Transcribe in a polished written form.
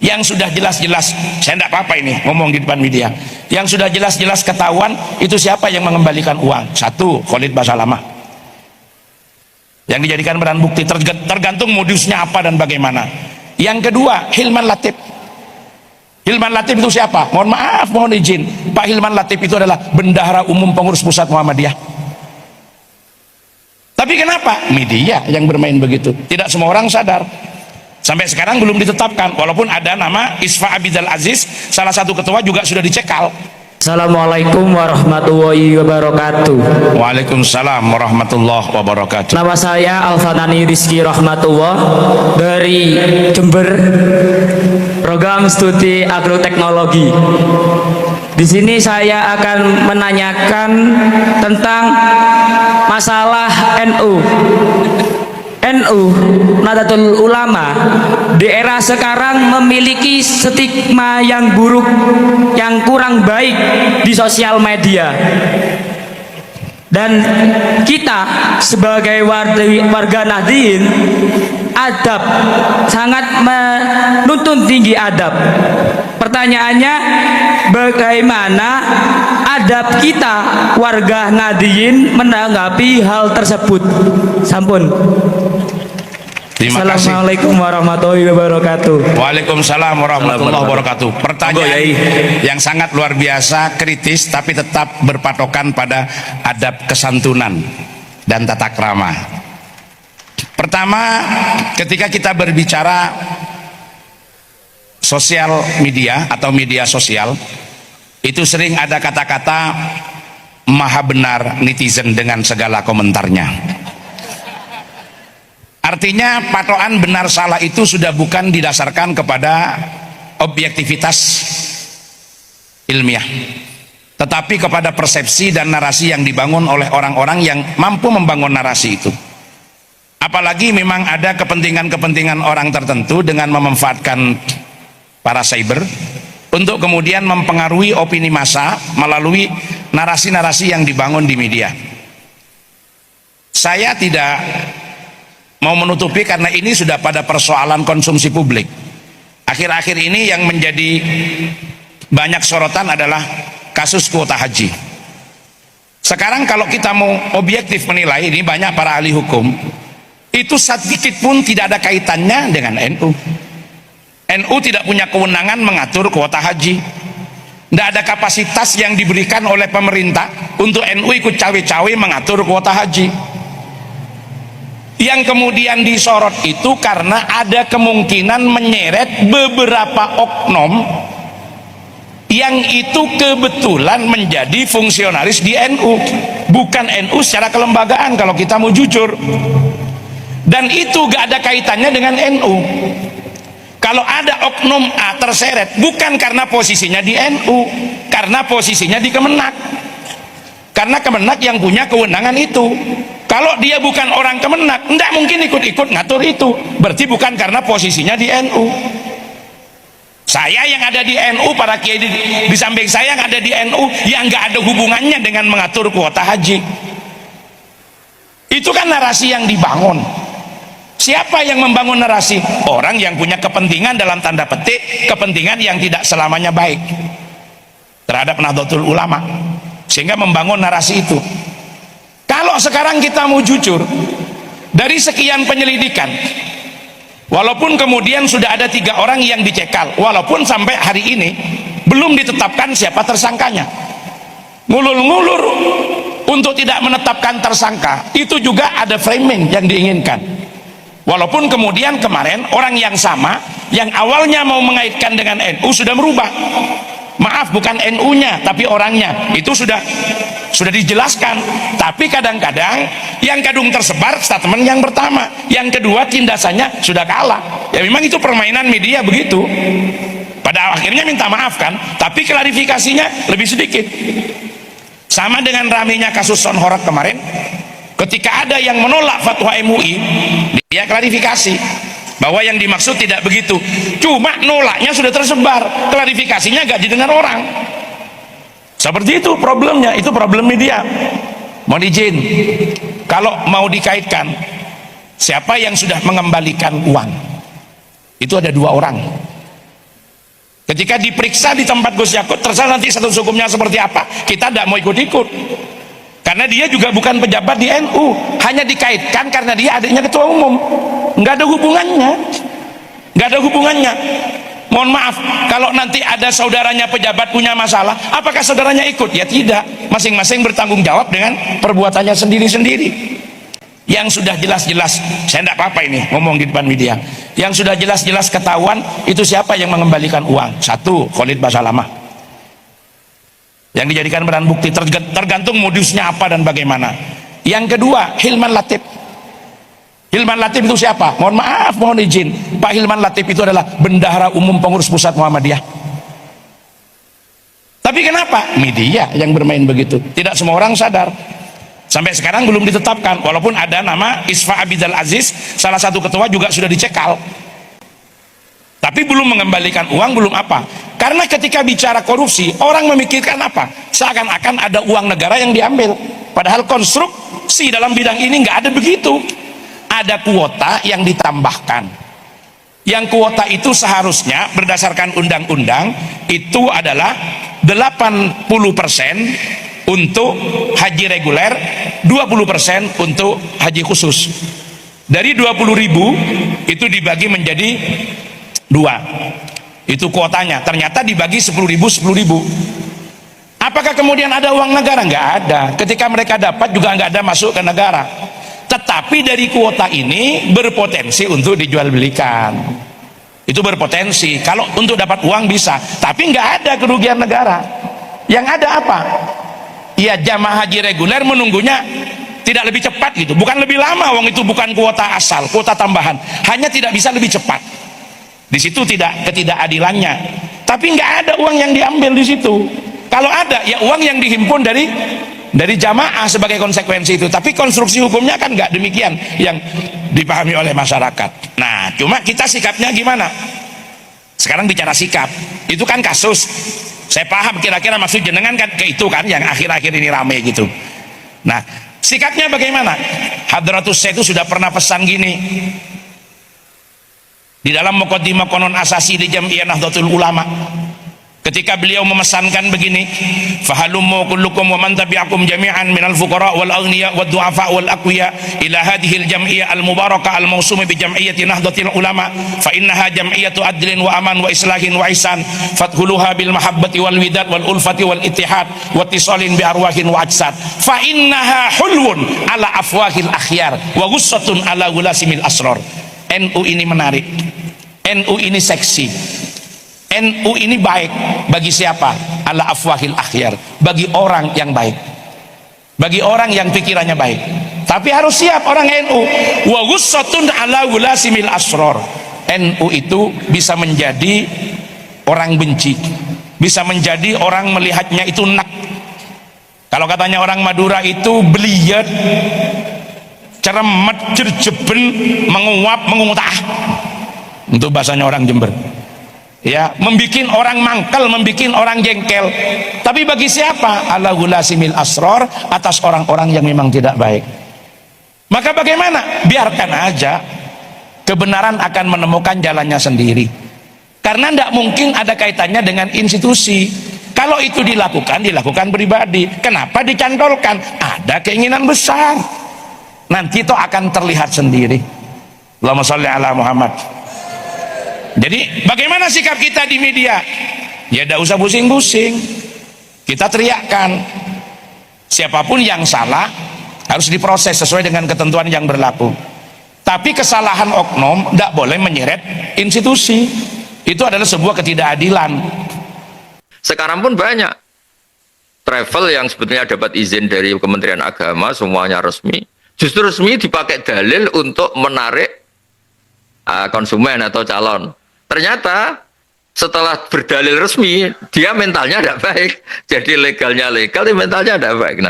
Yang sudah jelas-jelas, saya tidak apa-apa ini ngomong di depan media, yang sudah jelas-jelas ketahuan itu siapa yang mengembalikan uang? Satu, Khalid Basalamah, yang dijadikan barang bukti, tergantung modusnya apa dan bagaimana. Yang kedua, Hilman Latif. Hilman Latif itu siapa? Mohon maaf, mohon izin, Pak Hilman Latif itu adalah Bendahara Umum Pengurus Pusat Muhammadiyah. Tapi kenapa? Media yang bermain begitu. Tidak semua orang sadar. Sampai sekarang belum ditetapkan, walaupun ada nama Isfa Abidal Aziz, salah satu ketua juga sudah dicekal. Assalamualaikum warahmatullahi wabarakatuh. Waalaikumsalam warahmatullahi wabarakatuh. Nama saya Alfanani Rizky Rahmatullah dari Jember, program studi agroteknologi. Di sini saya akan menanyakan tentang masalah NU. NU Nahdlatul Ulama di era sekarang memiliki stigma yang buruk, yang kurang baik di sosial media, dan kita sebagai warga Nahdien adab, sangat menuntut tinggi adab. Pertanyaannya, bagaimana adab kita warga Nahdien menanggapi hal tersebut? Sampun. Terima kasih. Assalamualaikum warahmatullahi wabarakatuh. Waalaikumsalam warahmatullahi wabarakatuh. Pertanyaan yang sangat luar biasa, kritis, tapi tetap berpatokan pada adab kesantunan dan tata krama. Pertama, ketika kita berbicara sosial media atau media sosial, itu sering ada kata-kata maha benar netizen dengan segala komentarnya. Artinya patokan benar salah itu sudah bukan didasarkan kepada objektivitas ilmiah, tetapi kepada persepsi dan narasi yang dibangun oleh orang-orang yang mampu membangun narasi itu. Apalagi memang ada kepentingan-kepentingan orang tertentu dengan memanfaatkan para cyber untuk kemudian mempengaruhi opini massa melalui narasi-narasi yang dibangun di media. Saya tidak mau menutupi karena ini sudah pada persoalan konsumsi publik. Akhir-akhir ini yang menjadi banyak sorotan adalah kasus kuota haji. Sekarang kalau kita mau objektif menilai, ini banyak para ahli hukum, itu sedikit pun tidak ada kaitannya dengan NU. NU tidak punya kewenangan mengatur kuota haji. Tidak ada kapasitas yang diberikan oleh pemerintah untuk NU ikut cawe-cawe mengatur kuota haji. Yang kemudian disorot itu karena ada kemungkinan menyeret beberapa oknum yang itu kebetulan menjadi fungsionaris di NU, bukan NU secara kelembagaan kalau kita mau jujur. Dan itu gak ada kaitannya dengan NU. Kalau ada oknum A terseret, bukan karena posisinya di NU, karena posisinya di Kemenak, karena Kemenak yang punya kewenangan itu. Kalau dia bukan orang Kemenak, tidak mungkin ikut-ikut ngatur itu. Berarti bukan karena posisinya di NU. Saya yang ada di NU, para kiai di samping saya yang ada di NU, yang nggak ada hubungannya dengan mengatur kuota haji. Itu kan narasi yang dibangun. Siapa yang membangun narasi? Orang yang punya kepentingan, dalam tanda petik, kepentingan yang tidak selamanya baik terhadap Nahdlatul Ulama, sehingga membangun narasi itu. Kalau sekarang kita mau jujur, dari sekian penyelidikan, walaupun kemudian sudah ada 3 orang yang dicekal, walaupun sampai hari ini belum ditetapkan siapa tersangkanya, ngulur-ngulur untuk tidak menetapkan tersangka, itu juga ada framing yang diinginkan. Walaupun kemudian kemarin orang yang sama, yang awalnya mau mengaitkan dengan NU sudah merubah. Maaf, bukan NU-nya tapi orangnya, itu sudah dijelaskan. Tapi kadang-kadang yang kadung tersebar statement yang pertama, yang kedua tindasannya sudah kalah. Ya memang itu permainan media begitu. Pada akhirnya minta maaf kan, tapi klarifikasinya lebih sedikit. Sama dengan ramenya kasus Son Horak kemarin, ketika ada yang menolak fatwa MUI, dia klarifikasi bahwa yang dimaksud tidak begitu, cuma nolaknya sudah tersebar, klarifikasinya gak didengar orang. Seperti itu problemnya, itu problem media. Mohon izin, kalau mau dikaitkan siapa yang sudah mengembalikan uang, itu ada 2 orang. Ketika diperiksa di tempat Gus Yakut, terserah nanti status hukumnya seperti apa, kita tidak mau ikut-ikut. Karena dia juga bukan pejabat di NU, hanya dikaitkan karena dia adiknya ketua umum. Nggak ada hubungannya, nggak ada hubungannya. Mohon maaf, kalau nanti ada saudaranya pejabat punya masalah, apakah saudaranya ikut? Ya tidak, masing-masing bertanggung jawab dengan perbuatannya sendiri-sendiri. Yang sudah jelas-jelas, saya tidak apa-apa ini ngomong di depan media, yang sudah jelas-jelas ketahuan itu siapa yang mengembalikan uang. Satu, Khalid Basalamah, yang dijadikan barang bukti, tergantung modusnya apa dan bagaimana. Yang kedua, Hilman Latif. Hilman Latif itu siapa? Mohon maaf, mohon izin, Pak Hilman Latif itu adalah Bendahara Umum Pengurus Pusat Muhammadiyah. Tapi kenapa? Media yang bermain begitu. Tidak semua orang sadar. Sampai sekarang belum ditetapkan, walaupun ada nama Isfa Abidal Aziz, salah satu ketua juga sudah dicekal. Tapi belum mengembalikan uang, belum apa. Karena ketika bicara korupsi, orang memikirkan apa? Seakan-akan ada uang negara yang diambil. Padahal konstruksi dalam bidang ini nggak ada begitu. Ada kuota yang ditambahkan. Yang kuota itu seharusnya berdasarkan undang-undang itu adalah 80% untuk haji reguler, 20% untuk haji khusus. Dari 20.000 itu dibagi menjadi 2. Itu kuotanya. Ternyata dibagi 10.000. Apakah kemudian ada uang negara? Nggak ada. Ketika mereka dapat juga nggak ada masuk ke negara. Tetapi dari kuota ini berpotensi untuk dijual belikan. Itu berpotensi. Kalau untuk dapat uang bisa, tapi nggak ada kerugian negara. Yang ada apa? Ya, jamaah haji reguler menunggunya tidak lebih cepat gitu, bukan lebih lama, wong itu bukan kuota asal, kuota tambahan, hanya tidak bisa lebih cepat. Di situ tidak ketidakadilannya. Tapi nggak ada uang yang diambil di situ. Kalau ada, ya uang yang dihimpun dari jamaah sebagai konsekuensi itu. Tapi konstruksi hukumnya kan nggak demikian yang dipahami oleh masyarakat. Nah, cuma kita sikapnya gimana? Sekarang bicara sikap, itu kan kasus. Saya paham kira-kira maksud jenengan kan ke itu kan yang akhir-akhir ini rame gitu. Nah, sikapnya bagaimana? Hadratus Syekh itu sudah pernah pesan gini di dalam Muqaddimah Konon Asasi di Jam'iyah Nahdlatul Ulama. Ketika beliau memesankan begini, fahalummu kullukum wa man tabi'akum jami'an minal fuqara wal aghniya wad du'afa wal aqwiya ila hadhihi al jam'iyah al mubarakah al mawsumah bi jam'iyyati nahdlatil ulama fa innaha jam'iyyatu adlin wa aman wa islahin wa ihsan fadkhuluha bil mahabbati wal widad wal ulfati wal ittihad wa ittisalin bi arwahin wa ajsad fa innaha hulwun ala afwahil akhyar wa ghussatun ala gulasimil asrar. NU ini menarik, NU ini seksi, NU ini baik bagi siapa? Ala afwahil akhyar, bagi orang yang baik, bagi orang yang pikirannya baik. Tapi harus siap orang NU. Wa ghussatun ala gulasimil asrar. NU itu bisa menjadi orang benci, bisa menjadi orang melihatnya itu nak. Kalau katanya orang Madura itu beliyet, ceremet, jerjeben, menguap, mengutah. Untuk bahasanya orang Jember. Ya, membikin orang mangkel, membikin orang jengkel. Tapi bagi siapa? Ala gulasimil asrar, atas orang-orang yang memang tidak baik. Maka bagaimana? Biarkan aja, kebenaran akan menemukan jalannya sendiri. Karena tidak mungkin ada kaitannya dengan institusi. Kalau itu dilakukan pribadi. Kenapa dicantolkan? Ada keinginan besar. Nanti itu akan terlihat sendiri. Allahumma sholli ala Muhammad. Jadi bagaimana sikap kita di media? Ya tidak usah pusing-pusing. Kita teriakkan. Siapapun yang salah harus diproses sesuai dengan ketentuan yang berlaku. Tapi kesalahan oknum tidak boleh menyeret institusi. Itu adalah sebuah ketidakadilan. Sekarang pun banyak travel yang sebetulnya dapat izin dari Kementerian Agama, semuanya resmi. Justru resmi dipakai dalil untuk menarik konsumen atau calon. Ternyata setelah berdalil resmi, dia mentalnya tidak baik. Jadi legalnya legal, tapi mentalnya tidak baik. Nah,